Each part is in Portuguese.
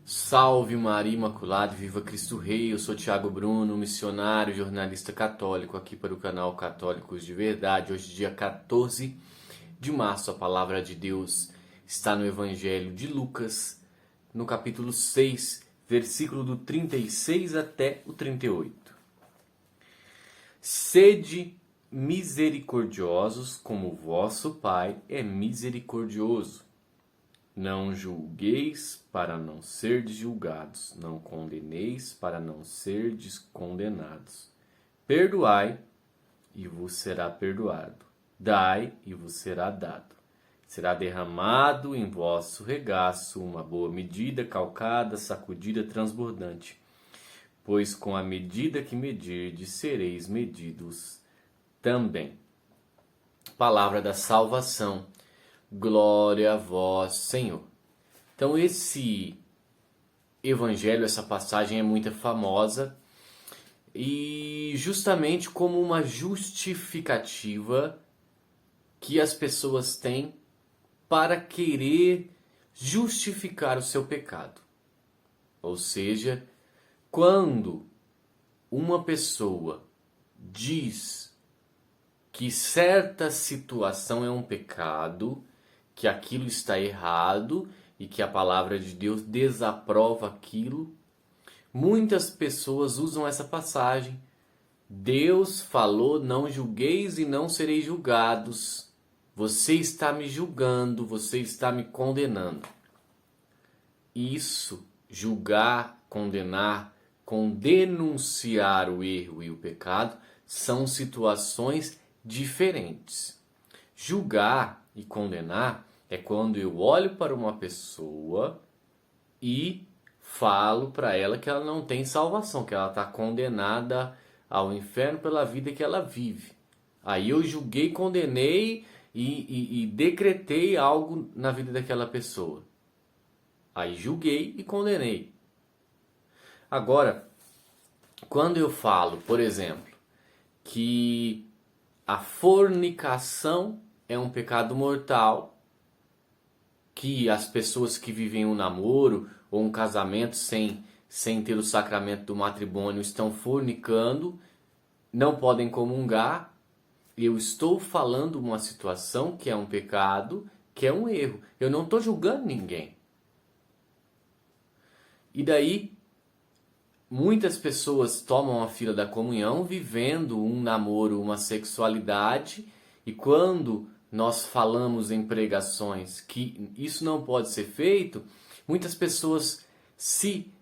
Salve Maria Imaculada, viva Cristo Rei. Eu sou Tiago Bruno, missionário, jornalista católico aqui para o canal Católicos de Verdade. Hoje, dia 14 de março, a palavra de Deus está no Evangelho de Lucas, no capítulo 6, versículo do 36 até o 38. Sede misericordiosos, como vosso Pai é misericordioso. Não julgueis para não serdes julgados, não condeneis para não serdes condenados. Perdoai e vos será perdoado. Dai e vos será dado. Será derramado em vosso regaço uma boa medida, calcada, sacudida, transbordante. Pois com a medida que medirdes, sereis medidos também. Palavra da salvação. Glória a vós, Senhor. Então esse evangelho, essa passagem é muito famosa e justamente como uma justificativa que as pessoas têm para querer justificar o seu pecado. Ou seja, quando uma pessoa diz que certa situação é um pecado, que aquilo está errado e que a palavra de Deus desaprova aquilo, muitas pessoas usam essa passagem. Deus falou: não julgueis e não sereis julgados. Você está me julgando, você está me condenando. Isso, julgar, condenar, com denunciar o erro e o pecado, são situações diferentes. Julgar e condenar é quando eu olho para uma pessoa e falo para ela que ela não tem salvação, que ela está condenada ao inferno pela vida que ela vive. Aí eu julguei, condenei e decretei algo na vida daquela pessoa. Aí julguei e condenei. Agora, quando eu falo, por exemplo, que a fornicação é um pecado mortal, que as pessoas que vivem um namoro ou um casamento sem ter o sacramento do matrimônio estão fornicando, não podem comungar. Eu estou falando uma situação que é um pecado, que é um erro. Eu não estou julgando ninguém. E daí, muitas pessoas tomam a fila da comunhão vivendo um namoro, uma sexualidade, e quando nós falamos em pregações que isso não pode ser feito, muitas pessoas se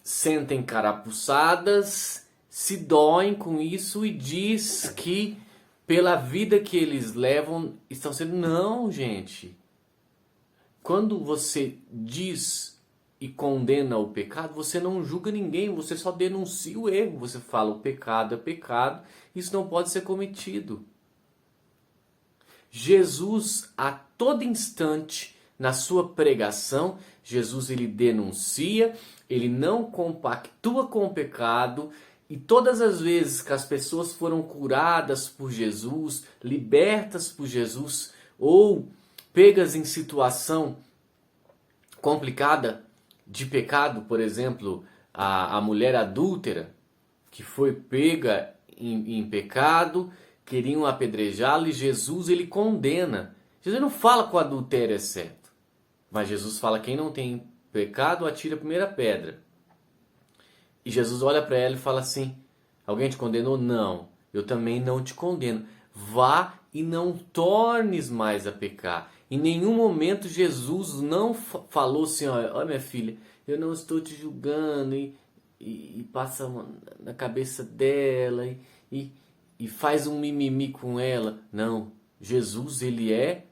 sentem carapuçadas, se doem com isso e diz que pela vida que eles levam estão sendo... Não, gente. Quando você diz e condena o pecado, você não julga ninguém, você só denuncia o erro. Você fala: o pecado é pecado, isso não pode ser cometido. Jesus, a todo instante, na sua pregação, Jesus ele denuncia, ele não compactua com o pecado, e todas as vezes que as pessoas foram curadas por Jesus, libertas por Jesus, ou pegas em situação complicada de pecado, por exemplo, a mulher adúltera, que foi pega em pecado, queriam apedrejá-lo, e Jesus ele condena. Jesus não fala que o adultério é certo, mas Jesus fala: quem não tem pecado, atire a primeira pedra. E Jesus olha para ela e fala assim: alguém te condenou? Não, eu também não te condeno. Vá e não tornes mais a pecar. Em nenhum momento Jesus não falou assim: olha minha filha, eu não estou te julgando, e passa na cabeça dela e faz um mimimi com ela. Não, Jesus ele é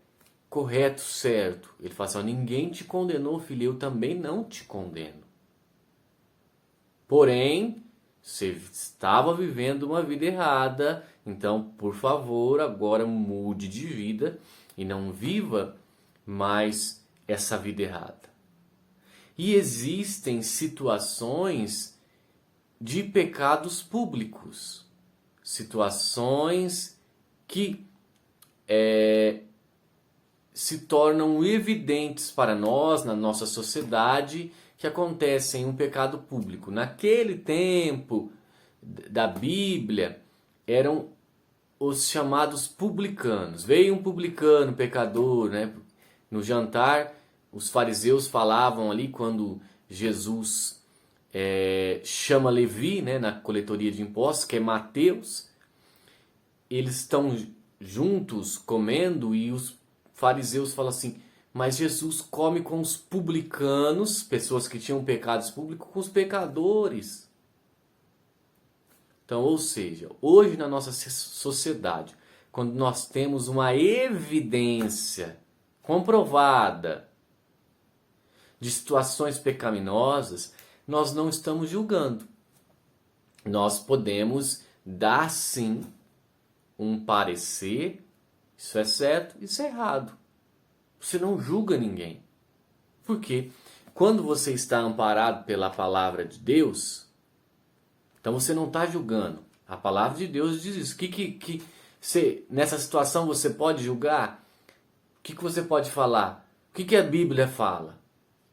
correto, certo. Ele fala assim: ninguém te condenou, filha, eu também não te condeno. Porém, você estava vivendo uma vida errada, então, por favor, agora mude de vida e não viva mais essa vida errada. E existem situações de pecados públicos, situações que se tornam evidentes para nós, na nossa sociedade, que acontecem um pecado público. Naquele tempo da Bíblia, eram os chamados publicanos. Veio um publicano, pecador, né? No jantar, os fariseus falavam ali quando Jesus chama Levi, né, na coletoria de impostos, que é Mateus. Eles estão juntos comendo e os fariseus falam assim: mas Jesus come com os publicanos, pessoas que tinham pecados públicos, com os pecadores. Então, ou seja, hoje na nossa sociedade, quando nós temos uma evidência comprovada de situações pecaminosas, nós não estamos julgando. Nós podemos dar sim um parecer, isso é certo, isso é errado. Você não julga ninguém. Por quê? Quando você está amparado pela palavra de Deus, então você não está julgando. A palavra de Deus diz isso. Nessa situação você pode julgar? O que você pode falar? O que a Bíblia fala?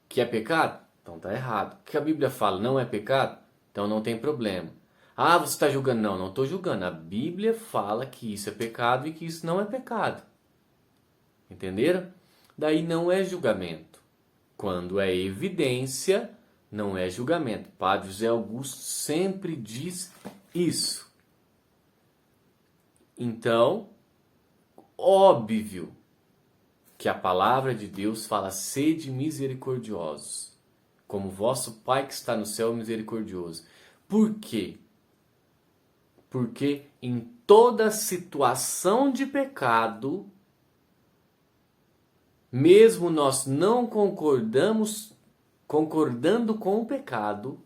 Que é pecado? Então está errado. O que a Bíblia fala? Não é pecado? Então não tem problema. Ah, você está julgando? Não, não estou julgando. A Bíblia fala que isso é pecado e que isso não é pecado. Entenderam? Daí não é julgamento. Quando é evidência, não é julgamento. Padre José Augusto sempre diz isso. Então, óbvio que a palavra de Deus fala: sede misericordiosos, como vosso Pai que está no céu é misericordioso. Por quê? Porque em toda situação de pecado, mesmo nós não concordando com o pecado,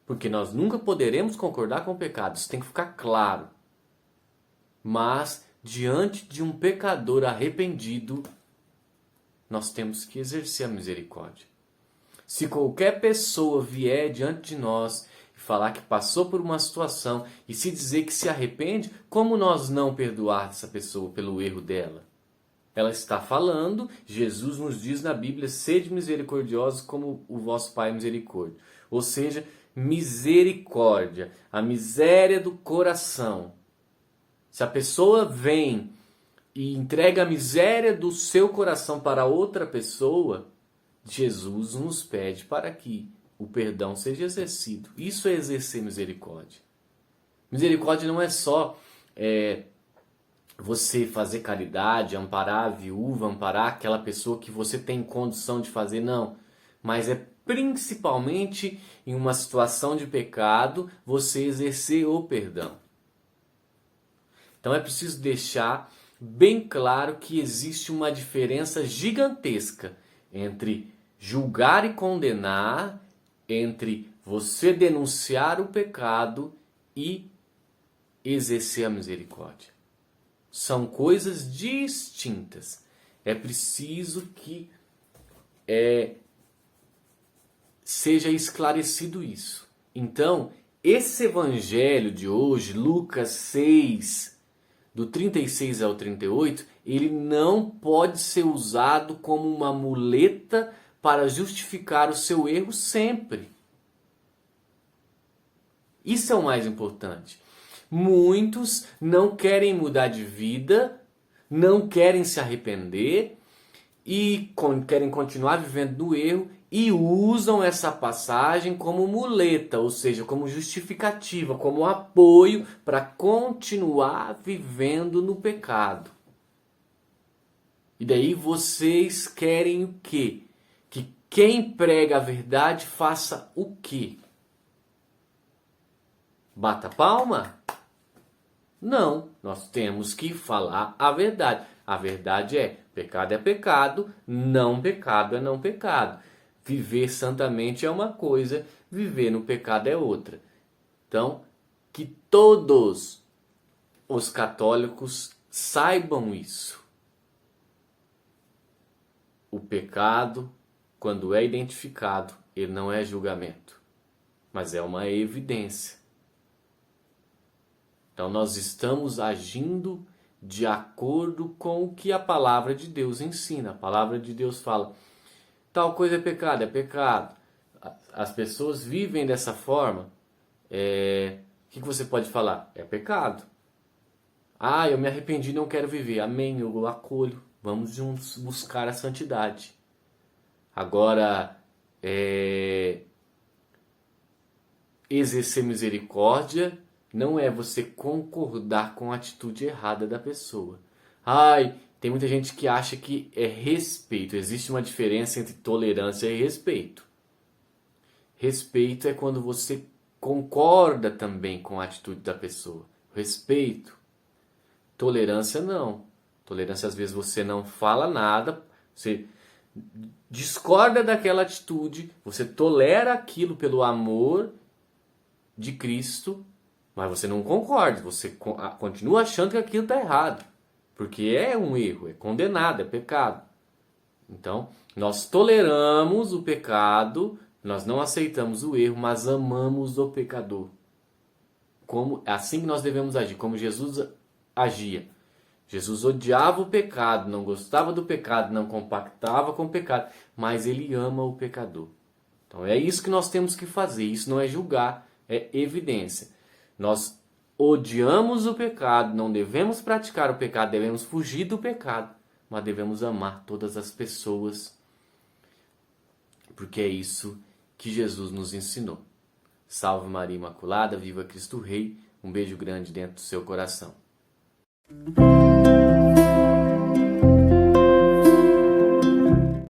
porque nós nunca poderemos concordar com o pecado, isso tem que ficar claro. Mas diante de um pecador arrependido, nós temos que exercer a misericórdia. Se qualquer pessoa vier diante de nós e falar que passou por uma situação e se dizer que se arrepende, como nós não perdoar essa pessoa pelo erro dela? Ela está falando, Jesus nos diz na Bíblia: sede misericordiosos como o vosso Pai é misericórdia. Ou seja, misericórdia, a miséria do coração. Se a pessoa vem e entrega a miséria do seu coração para outra pessoa, Jesus nos pede para que o perdão seja exercido. Isso é exercer misericórdia. Misericórdia não é só você fazer caridade, amparar a viúva, amparar aquela pessoa que você tem condição de fazer, não. Mas é principalmente em uma situação de pecado você exercer o perdão. Então é preciso deixar bem claro que existe uma diferença gigantesca entre julgar e condenar, entre você denunciar o pecado e exercer a misericórdia. São coisas distintas. É preciso que seja esclarecido isso. Então, esse evangelho de hoje, Lucas 6, do 36 ao 38, ele não pode ser usado como uma muleta para justificar o seu erro sempre. Isso é o mais importante. Muitos não querem mudar de vida, não querem se arrepender e querem continuar vivendo no erro e usam essa passagem como muleta, ou seja, como justificativa, como apoio para continuar vivendo no pecado. E daí vocês querem o quê? Que quem prega a verdade faça o quê? Bata palma? Não, nós temos que falar a verdade. A verdade é pecado, não pecado é não pecado. Viver santamente é uma coisa, viver no pecado é outra. Então, que todos os católicos saibam isso. O pecado, quando é identificado, ele não é julgamento, mas é uma evidência. Então nós estamos agindo de acordo com o que a palavra de Deus ensina. A palavra de Deus fala: Tal coisa é pecado, é pecado. As pessoas vivem dessa forma. O que você pode falar? É pecado. Ah, eu me arrependi, não quero viver. Amém, eu acolho. Vamos juntos buscar a santidade. Agora, exercer misericórdia não é você concordar com a atitude errada da pessoa. Ai, tem muita gente que acha que é respeito. Existe uma diferença entre tolerância e respeito. Respeito é quando você concorda também com a atitude da pessoa. Respeito. Tolerância não. Tolerância às vezes você não fala nada, você discorda daquela atitude, você tolera aquilo pelo amor de Cristo, mas você não concorda, você continua achando que aquilo está errado, porque é um erro, é condenado, é pecado. Então, nós toleramos o pecado, nós não aceitamos o erro, mas amamos o pecador. É assim que nós devemos agir, como Jesus agia. Jesus odiava o pecado, não gostava do pecado, não compactava com o pecado, mas ele ama o pecador. Então é isso que nós temos que fazer, isso não é julgar, é evidência. Nós odiamos o pecado, não devemos praticar o pecado, devemos fugir do pecado, mas devemos amar todas as pessoas, porque é isso que Jesus nos ensinou. Salve Maria Imaculada, viva Cristo Rei, um beijo grande dentro do seu coração.